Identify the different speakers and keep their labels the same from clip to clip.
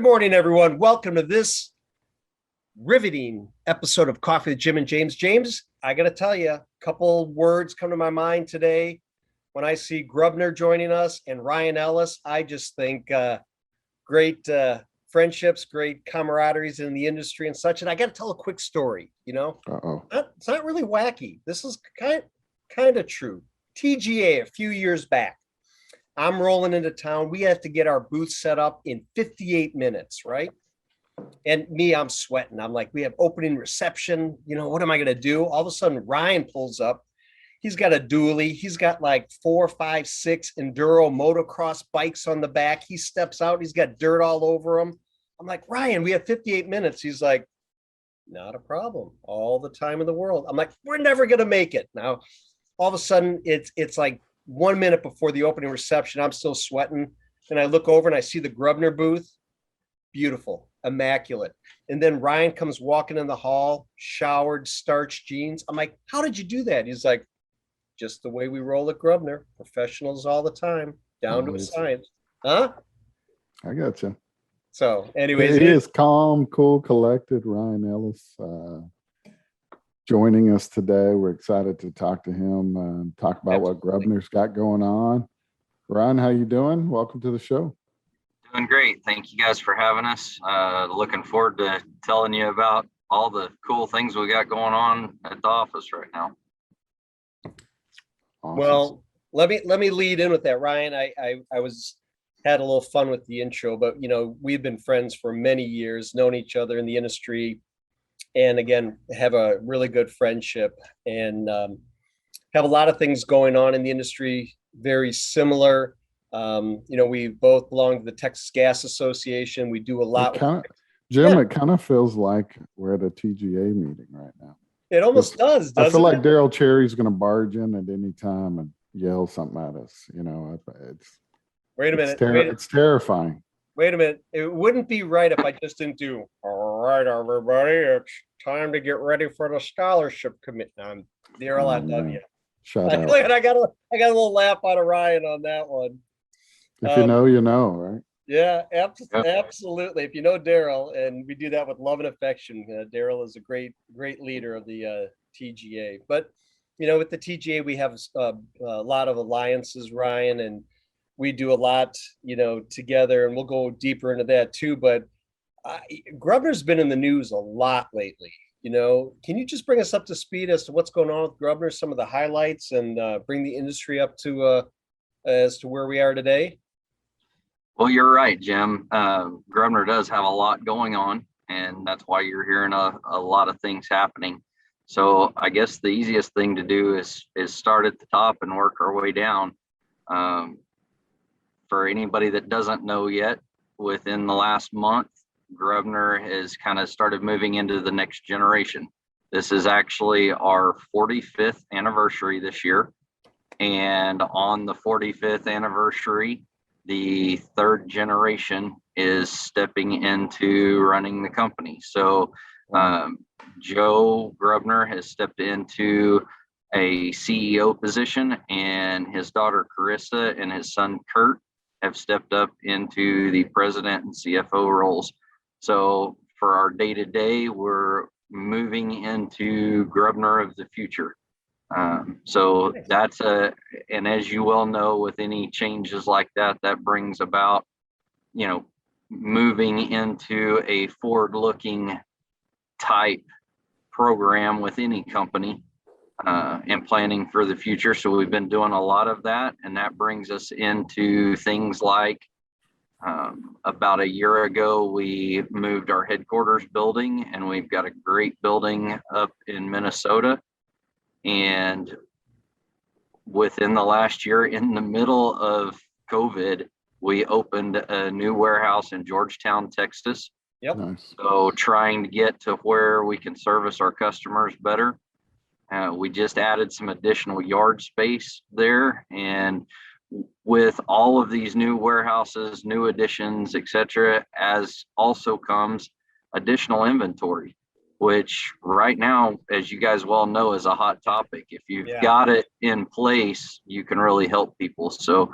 Speaker 1: morning, everyone. Welcome to this riveting episode of Coffee with Jim and James. James, I got to tell you, a couple words come to my mind today. When I see GROEBNER joining us and Ryan Ellis, I just think great friendships, great camaraderies in the industry and such. And I got to tell a quick story, It's not really wacky. This is kind of true. TGA a few years back. I'm rolling into town. We have to get our booth set up in 58 minutes, right? And me, I'm sweating. I'm like, we have opening reception. What am I going to do? All of a sudden, Ryan pulls up. He's got a dually. He's got like 4, 5, 6 enduro motocross bikes on the back. He steps out. He's got dirt all over him. I'm like, Ryan, we have 58 minutes. He's like, not a problem. All the time in the world. I'm like, we're never going to make it. Now, all of a sudden, it's like 1 minute before the opening reception. I'm still sweating. And I look over and I see the GROEBNER booth. Beautiful, immaculate. And then Ryan comes walking in the hall, showered, starched jeans. I'm like, how did you do that? He's like, just the way we roll at GROEBNER. Professionals all the time, down to a science. Huh?
Speaker 2: I got you.
Speaker 1: So anyways.
Speaker 2: He is calm, cool, collected. Ryan Ellis joining us today. We're excited to talk to him and talk about what GROEBNER's got going on. Ryan, how you doing? Welcome to the show.
Speaker 3: Doing great. Thank you guys for having us. Looking forward to telling you about all the cool things we got going on at the office right now.
Speaker 2: Awesome.
Speaker 1: Well, let me lead in with that, Ryan. I had a little fun with the intro, but we've been friends for many years, known each other in the industry, and again have a really good friendship and have a lot of things going on in the industry, very similar. We both belong to the Texas Gas Association. We do a lot.
Speaker 2: Jim, it kind of feels like we're at a TGA meeting right now.
Speaker 1: It almost does.
Speaker 2: I feel like Daryl Cherry's going to barge in at any time and yell something at us.
Speaker 1: Wait a minute.
Speaker 2: It's terrifying.
Speaker 1: Wait a minute. It wouldn't be right if I just didn't do, all right, everybody, it's time to get ready for the scholarship commitment. Daryl, I love you.
Speaker 2: Shut up.
Speaker 1: I got a little laugh out of Ryan on that one.
Speaker 2: If you know, you know, right?
Speaker 1: Yeah, absolutely. If you know Daryl, and we do that with love and affection. Daryl is a great leader of the TGA. But with the TGA, we have a lot of alliances, Ryan, and we do a lot, together, and we'll go deeper into that too. But GROEBNER's been in the news a lot lately. Can you just bring us up to speed as to what's going on with GROEBNER, some of the highlights, and bring the industry up to as to where we are today?
Speaker 3: Well, you're right, Jim. GROEBNER does have a lot going on, and that's why you're hearing a lot of things happening. So I guess the easiest thing to do is start at the top and work our way down. For anybody that doesn't know yet, within the last month, GROEBNER has kind of started moving into the next generation. This is actually our 45th anniversary this year. And on the 45th anniversary, the third generation is stepping into running the company. So Joe GROEBNER has stepped into a CEO position, and his daughter Carissa and his son Kurt have stepped up into the president and CFO roles. So for our day-to-day, we're moving into GROEBNER of the future. So that's and as you well know, with any changes like that, that brings about, moving into a forward-looking type program with any company and planning for the future. So we've been doing a lot of that, and that brings us into things like about a year ago, we moved our headquarters building, and we've got a great building up in Minnesota. And within the last year, in the middle of COVID, we opened a new warehouse in Georgetown, Texas.
Speaker 1: Yep.
Speaker 2: Nice.
Speaker 3: So trying to get to where we can service our customers better. We just added some additional yard space there. And with all of these new warehouses, new additions, etc., as also comes additional inventory, which right now, as you guys well know, is a hot topic. If you've got it in place, you can really help people. So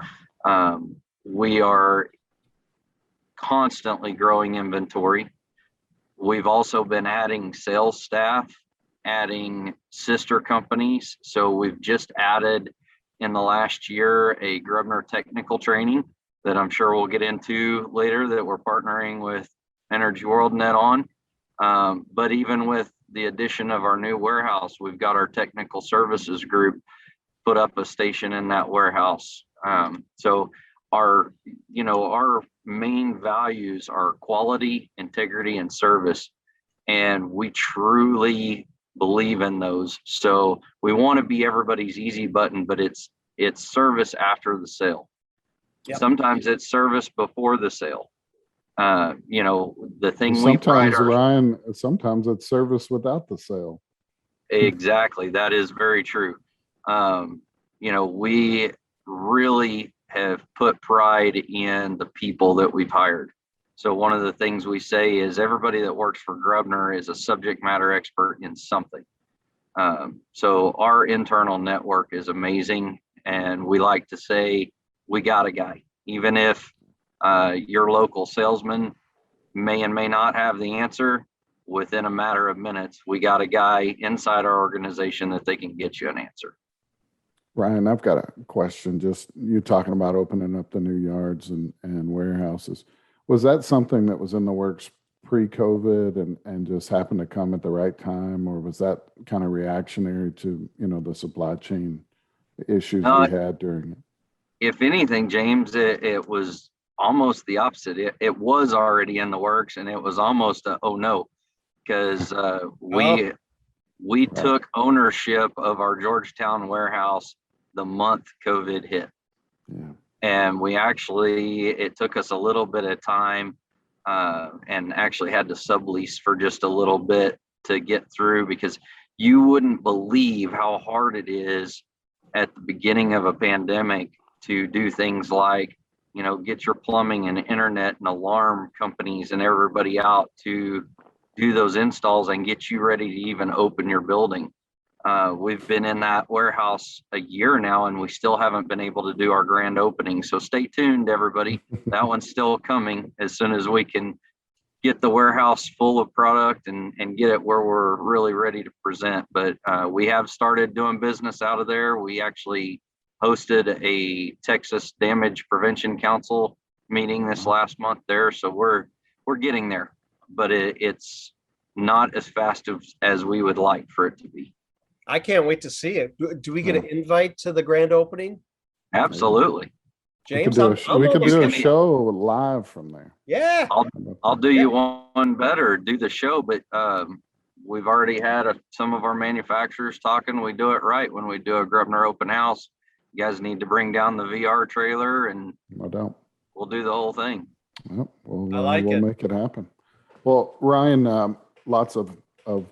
Speaker 3: we are constantly growing inventory. We've also been adding sales staff, adding sister companies. So we've just added in the last year a GROEBNER technical training that I'm sure we'll get into later, that we're partnering with Energy WorldNet on. But even with the addition of our new warehouse, we've got our technical services group put up a station in that warehouse. So our main values are quality, integrity, and service. And we truly believe in those. So we want to be everybody's easy button, but it's service after the sale. Yep. Sometimes it's service before the sale. The thing
Speaker 2: sometimes, Ryan, sometimes it's service without the sale.
Speaker 3: Exactly. That is very true. We really have put pride in the people that we've hired. So one of the things we say is everybody that works for GROEBNER is a subject matter expert in something. So our internal network is amazing. And we like to say, we got a guy, even if your local salesman may and may not have the answer. Within a matter of minutes, we got a guy inside our organization that they can get you an answer.
Speaker 2: Ryan, I've got a question. Just you talking about opening up the new yards and warehouses. Was that something that was in the works pre-COVID and just happened to come at the right time, or was that kind of reactionary to the supply chain issues we had during it?
Speaker 3: If anything, James, it was almost the opposite. It was already in the works, and it was almost a oh no, because we took ownership of our Georgetown warehouse the month COVID hit.
Speaker 2: Yeah.
Speaker 3: And it took us a little bit of time and actually had to sublease for just a little bit to get through, because you wouldn't believe how hard it is at the beginning of a pandemic to do things like, get your plumbing and internet and alarm companies and everybody out to do those installs and get you ready to even open your building. We've been in that warehouse a year now, and we still haven't been able to do our grand opening. So stay tuned, everybody. That one's still coming as soon as we can get the warehouse full of product and get it where we're really ready to present. But we have started doing business out of there. We actually hosted a Texas Damage Prevention Council meeting this last month there. So we're getting there, but it's not as fast as we would like for it to be.
Speaker 1: I can't wait to see it. Do we get an invite to the grand opening?
Speaker 3: Absolutely.
Speaker 1: James,
Speaker 2: we could do a show live from there.
Speaker 1: Yeah.
Speaker 3: I'll do you one better, do the show, but we've already had some of our manufacturers talking. We do it right when we do a GROEBNER open house. You guys need to bring down the VR trailer, and
Speaker 2: no doubt
Speaker 3: we'll do the whole thing.
Speaker 2: Yep. We'll make it happen. Well, Ryan, lots of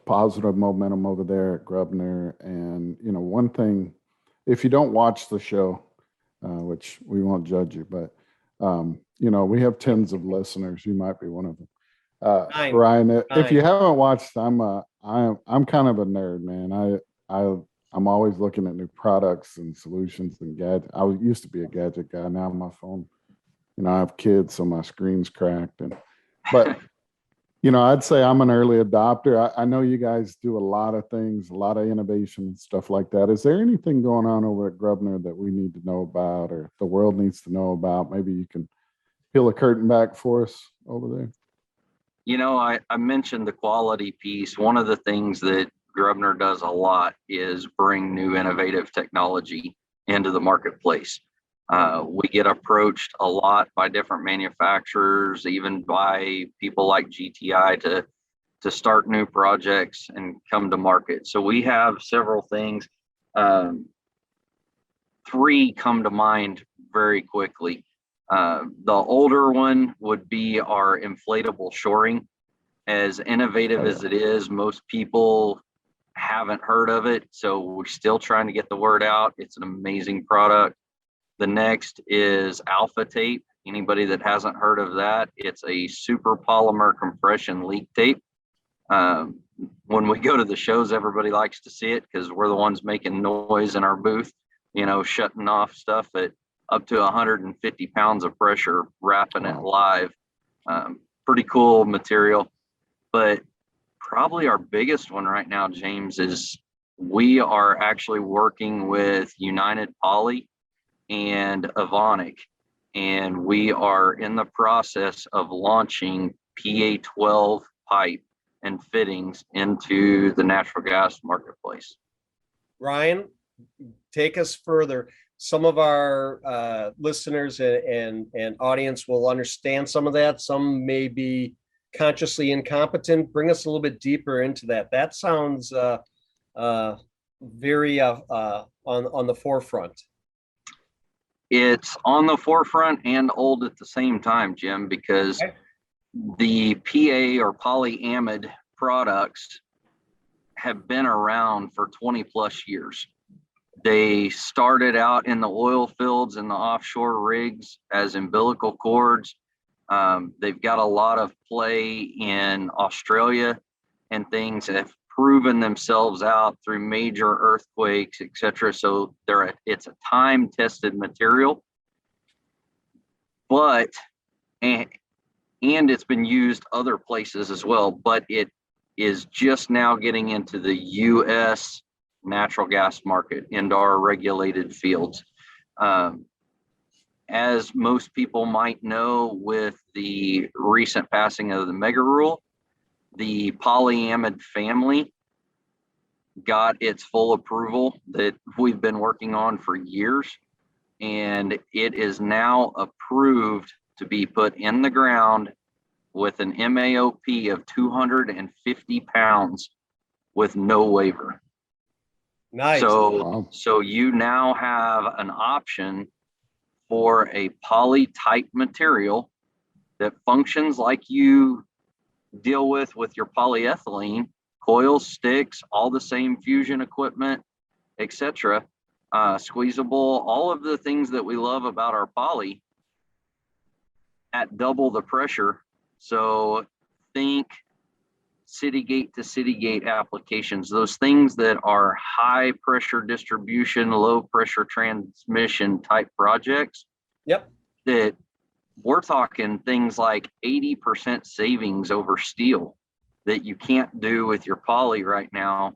Speaker 2: positive momentum over there at GROEBNER. And, one thing, if you don't watch the show, which we won't judge you, but, we have tens of listeners. You might be one of them. Ryan, if you haven't watched, I'm kind of a nerd, man. I'm always looking at new products and solutions and gadgets. I used to be a gadget guy. Now my phone, I have kids, so my screen's cracked. But I'd say I'm an early adopter. I know you guys do a lot of things, a lot of innovation and stuff like that. Is there anything going on over at GROEBNER that we need to know about, or the world needs to know about? Maybe you can peel a curtain back for us over there.
Speaker 3: I mentioned the quality piece. One of the things that GROEBNER does a lot is bring new innovative technology into the marketplace. We get approached a lot by different manufacturers, even by people like GTI to start new projects and come to market. So we have several things. 3 come to mind very quickly. The older one would be our inflatable shoring. As innovative as it is, most people haven't heard of it. So we're still trying to get the word out. It's an amazing product. The next is Alpha Tape. Anybody that hasn't heard of that, it's a super polymer compression leak tape. When we go to the shows, everybody likes to see it because we're the ones making noise in our booth, shutting off stuff at up to 150 pounds of pressure, wrapping it live. Pretty cool material. But probably our biggest one right now, James, is we are actually working with United Poly and Avonic, and we are in the process of launching PA12 pipe and fittings into the natural gas marketplace.
Speaker 1: Ryan, take us further. Some of our listeners and audience will understand some of that. Some may be consciously incompetent. Bring us a little bit deeper into that. That sounds very on the forefront.
Speaker 3: It's on the forefront and old at the same time, Jim, because the PA or polyamide products have been around for 20 plus years. They started out in the oil fields and the offshore rigs as umbilical cords. They've got a lot of play in Australia, and things have proven themselves out through major earthquakes, etc. So it's a time-tested material, but and it's been used other places as well, but it is just now getting into the U.S. natural gas market, into our regulated fields. As most people might know, with the recent passing of the mega rule, the polyamide family got its full approval that we've been working on for years, and it is now approved to be put in the ground with an MAOP of 250 pounds with no waiver.
Speaker 1: Nice.
Speaker 3: So you now have an option for a poly type material that functions like you deal with your polyethylene, coils, sticks, all the same fusion equipment, etc. Squeezable, all of the things that we love about our poly at double the pressure. So think city gate to city gate applications, those things that are high pressure distribution, low pressure transmission type projects.
Speaker 1: Yep.
Speaker 3: That we're talking things like 80% savings over steel that you can't do with your poly right now.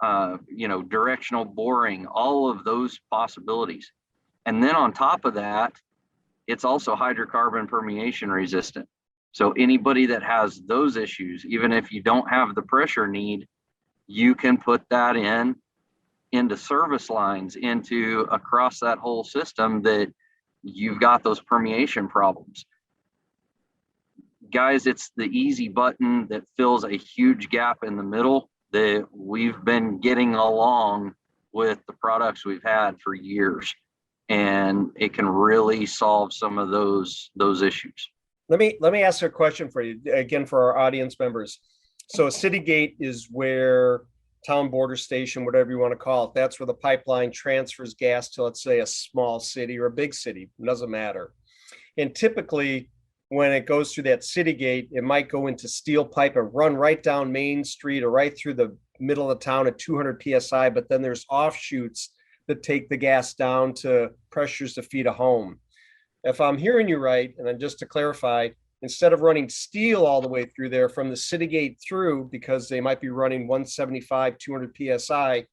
Speaker 3: Directional boring, all of those possibilities. And then on top of that, it's also hydrocarbon permeation resistant. So anybody that has those issues, even if you don't have the pressure need, you can put that into service lines, into across that whole system that you've got those permeation problems. Guys, it's the easy button that fills a huge gap in the middle that we've been getting along with the products we've had for years. And it can really solve some of those issues.
Speaker 1: Let me ask a question for you again for our audience members. So a city gate is where town border station, whatever you want to call it, that's where the pipeline transfers gas to, let's say, a small city or a big city, it doesn't matter. And typically when it goes through that city gate, it might go into steel pipe and run right down Main Street or right through the middle of the town at 200 PSI, but then there's offshoots that take the gas down to pressures to feed a home. If I'm hearing you right, and then just to clarify, instead of running steel all the way through there from the city gate through, because they might be running 175, 200 PSI,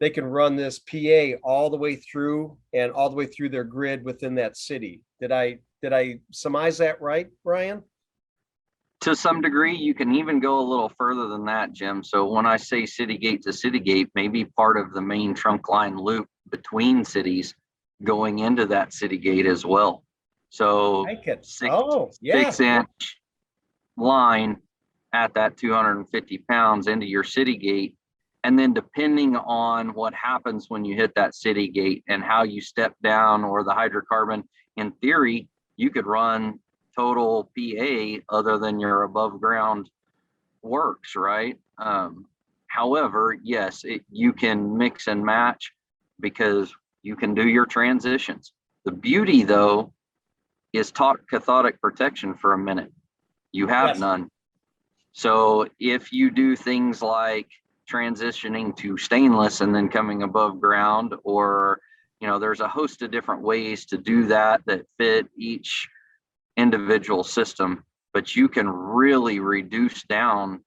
Speaker 1: they can run this PA all the way through and all the way through their grid within that city. Did I surmise that right, Brian?
Speaker 3: To some degree, you can even go a little further than that, Jim. So when I say city gate to city gate, maybe part of the main trunk line loop between cities going into that city gate as well. So 6-inch line at that 250 pounds into your city gate. And then depending on what happens when you hit that city gate and how you step down or the hydrocarbon, in theory, you could run total PA other than your above ground works, right? However, yes, you can mix and match because you can do your transitions. The beauty though is talk cathodic protection for a minute. You have none. So if you do things like transitioning to stainless and then coming above ground, or there's a host of different ways to do that fit each individual system. but you can really reduce down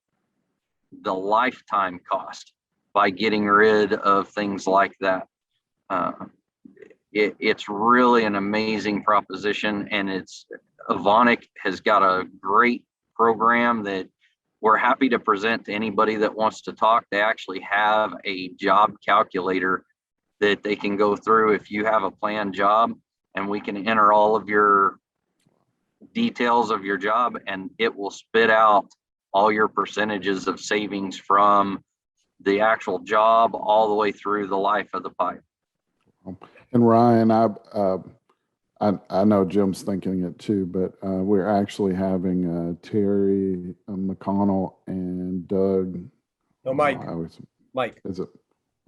Speaker 3: the lifetime cost by getting rid of things like that. It's really an amazing proposition, and Avonic has got a great program that we're happy to present to anybody that wants to talk. They actually have a job calculator that they can go through if you have a planned job, and we can enter all of your details of your job, and it will spit out all your percentages of savings from the actual job all the way through the life of the pipe.
Speaker 2: And Ryan, I know Jim's thinking it too, but we're actually having Terry McConnell and Doug.
Speaker 1: No, Mike. Mike.
Speaker 2: Is it?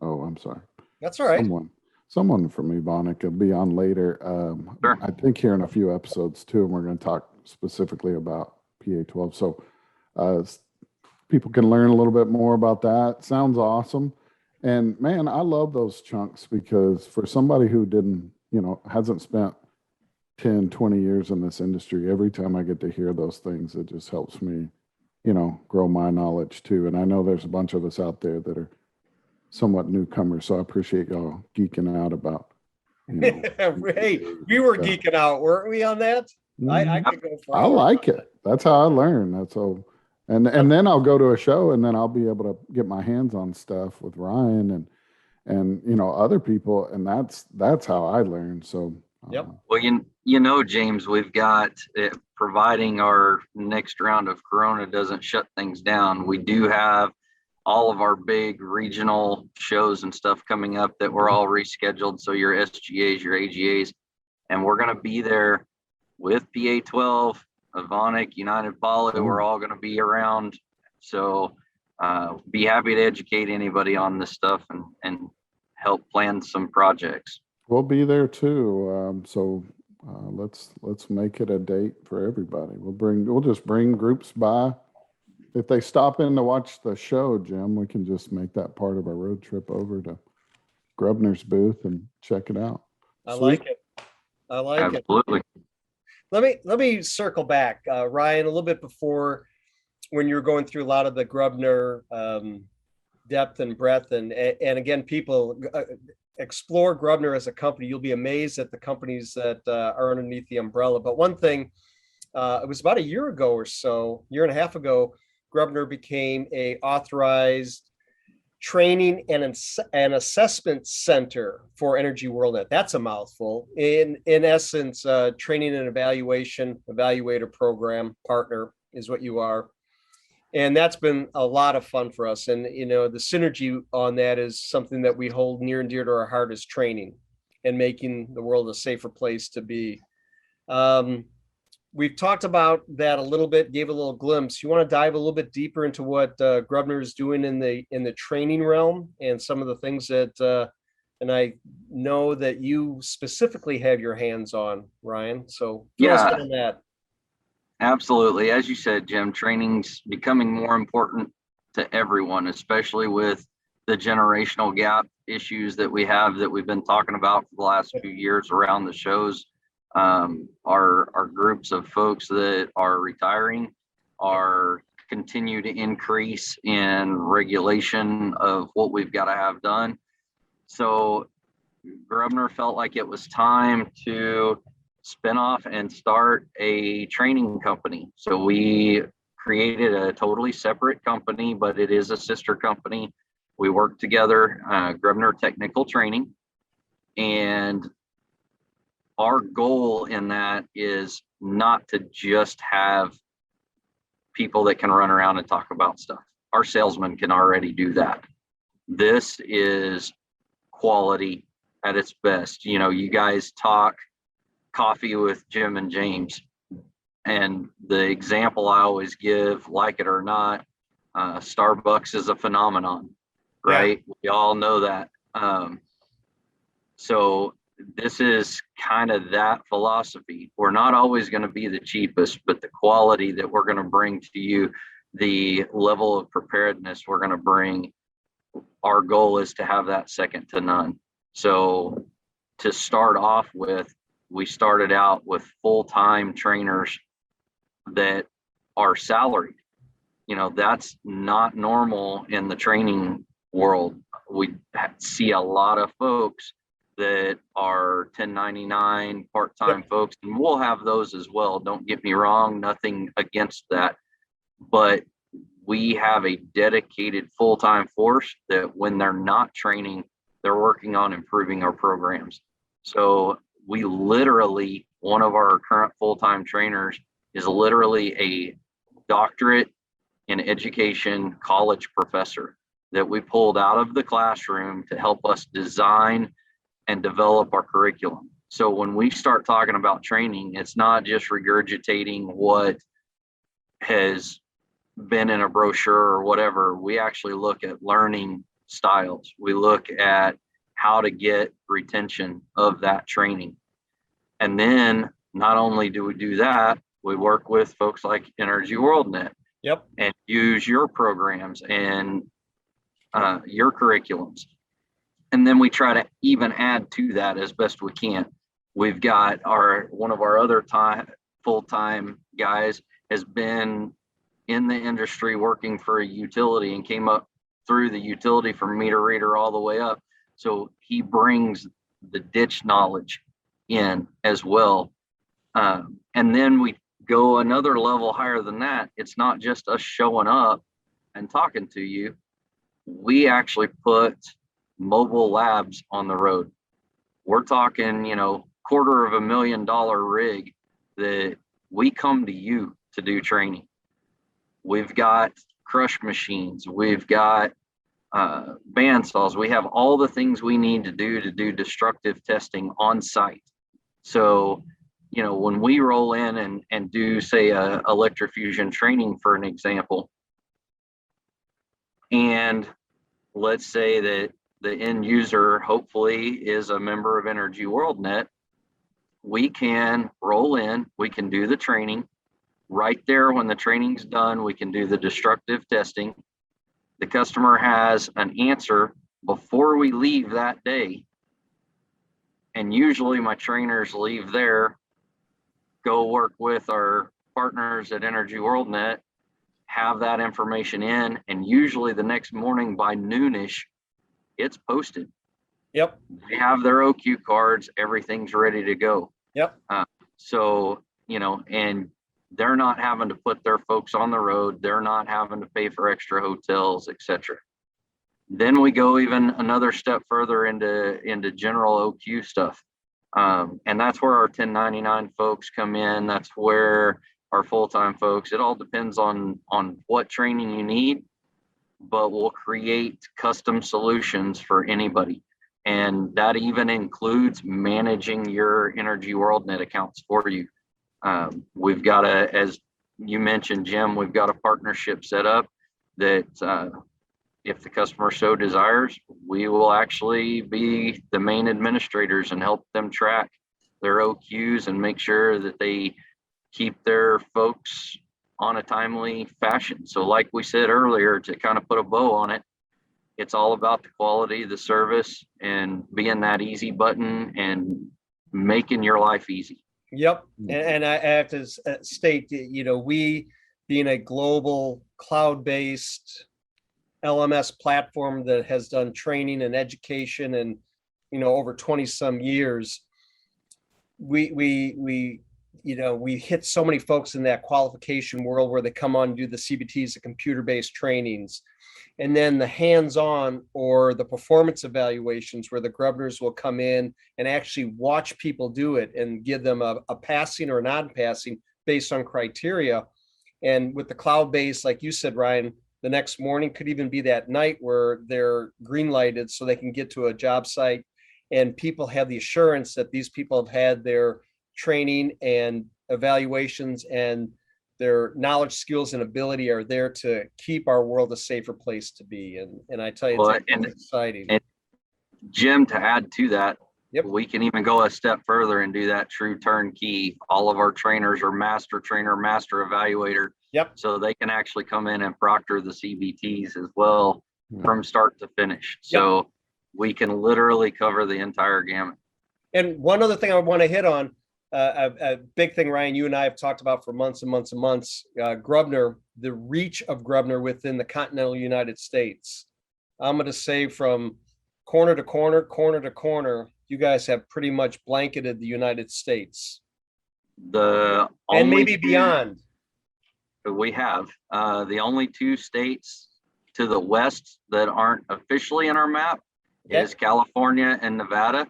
Speaker 2: Oh, I'm sorry.
Speaker 1: That's all right.
Speaker 2: Someone from Ebonic will be on later.
Speaker 3: Sure.
Speaker 2: I think here in a few episodes too, and we're going to talk specifically about PA12. So people can learn a little bit more about that. Sounds awesome. And man, I love those chunks, because for somebody who hasn't spent 10, 20 years in this industry, every time I get to hear those things, it just helps me, grow my knowledge too. And I know there's a bunch of us out there that are somewhat newcomers, so I appreciate y'all geeking out about.
Speaker 1: Hey, we were geeking out, weren't we, on that? I could go for.
Speaker 2: I like it. That's how I learn. That's all. And then I'll go to a show, and then I'll be able to get my hands on stuff with Ryan and other people, and that's how I learn. So
Speaker 1: yep.
Speaker 3: Well, James, we've got providing our next round of Corona doesn't shut things down. We do have all of our big regional shows and stuff coming up that we're all rescheduled. So your SGAs, your AGAs, and we're going to be there with PA12, Avonic, United Poly. We're all going to be around. So be happy to educate anybody on this stuff and help plan some projects.
Speaker 2: We'll be there too. So let's make it a date for everybody. We'll just bring groups by. If they stop in to watch the show, Jim, we can just make that part of our road trip over to GROEBNER's booth and check it out.
Speaker 1: I like it.
Speaker 3: Absolutely.
Speaker 1: Let me circle back, Ryan, a little bit before, when you were going through a lot of the GROEBNER depth and breadth, and again, people explore GROEBNER as a company. You'll be amazed at the companies that are underneath the umbrella. But one thing, it was about a year ago or so, year and a half ago, GROEBNER became a authorized training and assessment center for Energy WorldNet. That's a mouthful. In essence, training and evaluator program partner is what you are. And that's been a lot of fun for us. And, the synergy on that is something that we hold near and dear to our heart, is training and making the world a safer place to be. We've talked about that a little bit, gave a little glimpse. You want to dive a little bit deeper into what GROEBNER is doing in the training realm and some of the things that, and I know that you specifically have your hands on, Ryan. So fill us in on that.
Speaker 3: Absolutely. As you said, Jim, training's becoming more important to everyone, especially with the generational gap issues that we have, that we've been talking about for the last few years around the shows. Our groups of folks that are retiring are continue to increase in regulation of what we've got to have done. So GROEBNER felt like it was time to spin off and start a training company. So we created a totally separate company, but it is a sister company. We work together, GROEBNER Technical Training, and our goal in that is not to just have people that can run around and talk about stuff. Our salesmen can already do that. This is quality at its best. You guys talk coffee with Jim and James, and the example I always give, like it or not, Starbucks is a phenomenon, right? Yeah. We all know that. So this is kind of that philosophy. We're not always going to be the cheapest, but the quality that we're going to bring to you, the level of preparedness we're going to bring, our goal is to have that second to none. So to start off with, we started out with full-time trainers that are salaried. That's not normal in the training world. We see a lot of folks that are 1099 part-time folks, and we'll have those as well. Don't get me wrong, nothing against that. But we have a dedicated full-time force that when they're not training, they're working on improving our programs. So we literally, one of our current full-time trainers is literally a doctorate in education college professor that we pulled out of the classroom to help us design and develop our curriculum. So when we start talking about training, it's not just regurgitating what has been in a brochure or whatever. We actually look at learning styles. We look at how to get retention of that training. And then not only do we do that, we work with folks like Energy WorldNet.
Speaker 1: Yep.
Speaker 3: And use your programs and your curriculums. And then we try to even add to that as best we can. We've got one of our other full-time guys has been in the industry working for a utility and came up through the utility from meter reader all the way up. So he brings the ditch knowledge in as well. And then we go another level higher than that. It's not just us showing up and talking to you. We actually put mobile labs on the road. We're talking, $250,000 rig that we come to you to do training. We've got crush machines. We've got bandsaws. We have all the things we need to do destructive testing on site. So, when we roll in and do, say, a electrofusion training, for an example, and let's say that the end user hopefully is a member of Energy WorldNet, we can roll in, we can do the training. Right there when the training's done, we can do the destructive testing. The customer has an answer before we leave that day. And usually my trainers leave there, go work with our partners at Energy WorldNet, have that information in, and usually the next morning by noonish, it's posted.
Speaker 1: Yep.
Speaker 3: They have their OQ cards, everything's ready to go.
Speaker 1: Yep.
Speaker 3: So, and they're not having to put their folks on the road. They're not having to pay for extra hotels, etc. Then we go even another step further into general OQ stuff. And that's where our 1099 folks come in. That's where our full-time folks, it all depends on what training you need, but we'll create custom solutions for anybody. And that even includes managing your Energy WorldNet accounts for you. We've got as you mentioned, Jim, we've got a partnership set up that if the customer so desires, we will actually be the main administrators and help them track their OQs and make sure that they keep their folks on a timely fashion. So like we said earlier, to kind of put a bow on it, it's all about the quality of the service and being that easy button and making your life easy.
Speaker 1: Yep. And I have to state, we being a global cloud-based LMS platform that has done training and education and, over 20 some years, we hit so many folks in that qualification world where they come on and do the CBTs, the computer-based trainings, and then the hands-on or the performance evaluations where the GROEBNERs will come in and actually watch people do it and give them a passing or non-passing based on criteria. And with the cloud-based, like you said, Ryan, the next morning could even be that night where they're green lighted so they can get to a job site and people have the assurance that these people have had their training and evaluations and their knowledge, skills, and ability are there to keep our world a safer place to be. And I tell you, it's exciting.
Speaker 3: And Jim, to add to that,
Speaker 1: yep,
Speaker 3: we can even go a step further and do that true turnkey. All of our trainers are master trainer, master evaluator.
Speaker 1: Yep.
Speaker 3: So they can actually come in and proctor the CBTs as well from start to finish. So we can literally cover the entire gamut.
Speaker 1: And one other thing I want to hit on, a big thing, Ryan, you and I have talked about for months and months and months. GROEBNER, the reach of GROEBNER within the continental United States. I'm going to say from corner to corner, corner to corner, you guys have pretty much blanketed the United States.
Speaker 3: The
Speaker 1: And
Speaker 3: only
Speaker 1: maybe beyond.
Speaker 3: we have the only two states to the west that aren't officially in our map is California and Nevada.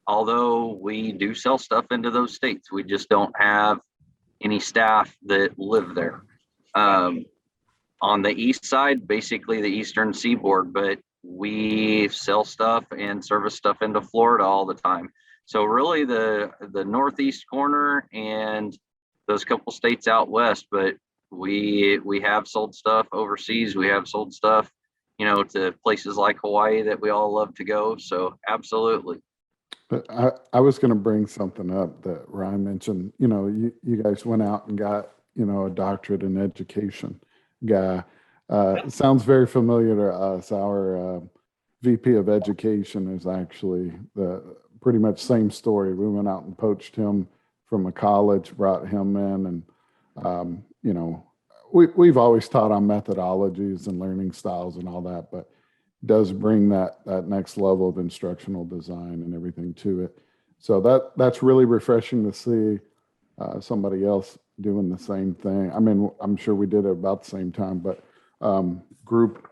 Speaker 3: Although we do sell stuff into those states, we just don't have any staff that live there. On the east side, basically the eastern seaboard, but we sell stuff and service stuff into Florida all the time. So really the northeast corner and those couple states out west, but we have sold stuff overseas. We have sold stuff, to places like Hawaii that we all love to go. So absolutely.
Speaker 2: But I was going to bring something up that Ryan mentioned. You guys went out and got, a doctorate in education guy. Sounds very familiar to us. Our VP of education is actually the pretty much same story. We went out and poached him from a college, brought him in, and we've always taught on methodologies and learning styles and all that, but does bring that next level of instructional design and everything to it. So that's really refreshing to see somebody else doing the same thing. I mean, I'm sure we did it about the same time, but group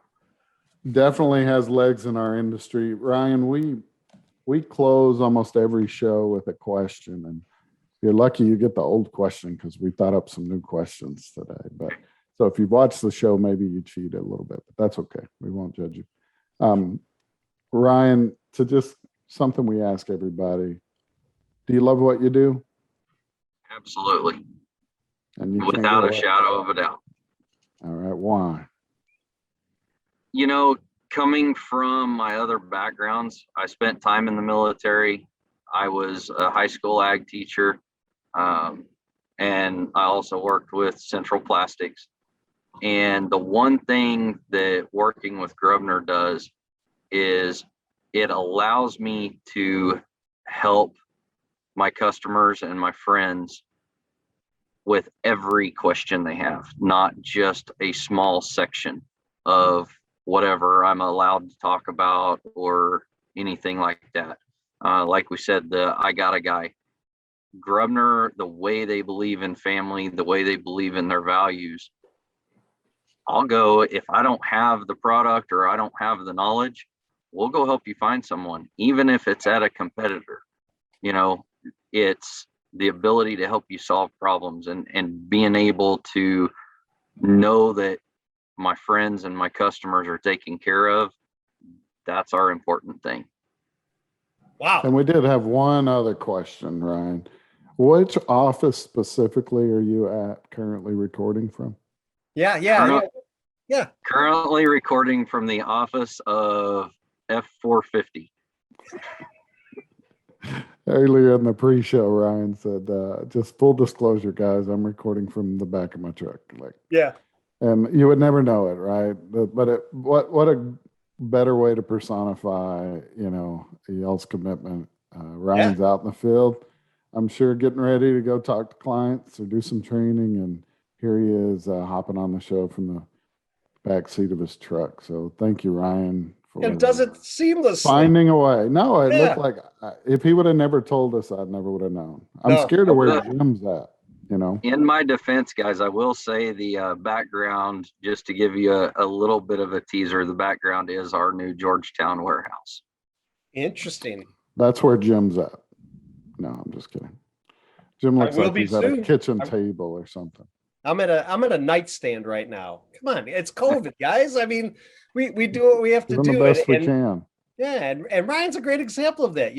Speaker 2: definitely has legs in our industry. Ryan, we close almost every show with a question, and you're lucky you get the old question because we thought up some new questions today. But so if you've watched the show, maybe you cheated a little bit, but that's okay. We won't judge you. Ryan, to just something we ask everybody, do you love what you do?
Speaker 3: Absolutely.
Speaker 2: And you
Speaker 3: without a shadow of a doubt.
Speaker 2: All right. Why?
Speaker 3: Coming from my other backgrounds, I spent time in the military. I was a high school ag teacher. And I also worked with Central Plastics. And the one thing that working with GROEBNER does is it allows me to help my customers and my friends with every question they have, not just a small section of whatever I'm allowed to talk about or anything like that. Like we said, the I got a guy. GROEBNER, the way they believe in family, the way they believe in their values, I'll go, if I don't have the product or I don't have the knowledge, we'll go help you find someone, even if it's at a competitor. It's the ability to help you solve problems and being able to know that my friends and my customers are taken care of. That's our important thing.
Speaker 1: Wow.
Speaker 2: And we did have one other question, Ryan. Which office specifically are you at currently recording from?
Speaker 1: Yeah.
Speaker 3: Currently recording from the office of F450.
Speaker 2: Earlier in the pre-show, Ryan said, just full disclosure, guys, I'm recording from the back of my truck. And you would never know it, right? But what a better way to personify, y'all's commitment. Ryan's out in the field, I'm sure, getting ready to go talk to clients or do some training, and here he is hopping on the show from the back seat of his truck. So thank you, Ryan.
Speaker 1: And does it seamlessly.
Speaker 2: Finding a way. No, it looked like if he would have never told us, I never would have known. I'm scared of where Jim's at,
Speaker 3: In my defense, guys, I will say the background, just to give you a little bit of a teaser, the background is our new Georgetown warehouse.
Speaker 1: Interesting.
Speaker 2: That's where Jim's at. No, I'm just kidding. Jim looks like he's at a kitchen table or something.
Speaker 1: I'm at a nightstand right now. Come on, it's COVID, guys. I mean, we do what we have to do.
Speaker 2: The best we can.
Speaker 1: Yeah, and Ryan's a great example of that.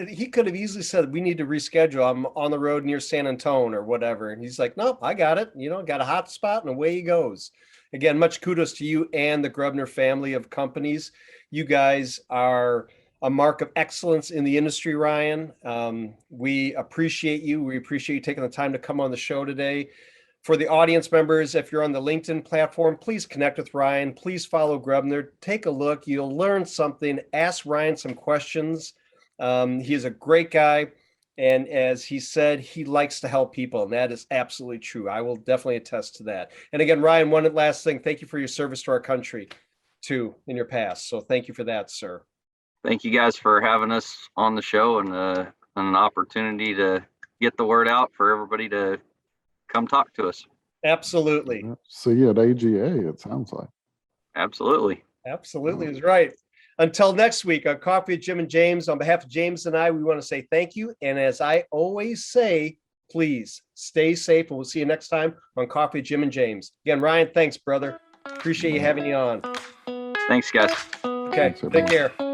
Speaker 1: He could have easily said, we need to reschedule. I'm on the road near San Antonio or whatever. And he's like, nope, I got it. Got a hot spot, and away he goes. Again, much kudos to you and the GROEBNER family of companies. You guys are a mark of excellence in the industry, Ryan. We appreciate you. We appreciate you taking the time to come on the show today. For the audience members, if you're on the LinkedIn platform, please connect with Ryan. Please follow GROEBNER. Take a look. You'll learn something. Ask Ryan some questions. He is a great guy. And as he said, he likes to help people, and that is absolutely true. I will definitely attest to that. And again, Ryan, one last thing. Thank you for your service to our country too in your past. So thank you for that, sir.
Speaker 3: Thank you guys for having us on the show and an opportunity to get the word out for everybody to come talk to us.
Speaker 1: Absolutely.
Speaker 2: See you at AGA, it sounds like.
Speaker 3: Absolutely.
Speaker 1: Absolutely is right. Until next week on Coffee with Jim and James, on behalf of James and I, we want to say thank you. And as I always say, please stay safe, and we'll see you next time on Coffee with Jim and James. Again, Ryan, thanks, brother. Appreciate you having you on.
Speaker 3: Thanks, guys.
Speaker 1: Okay, take care.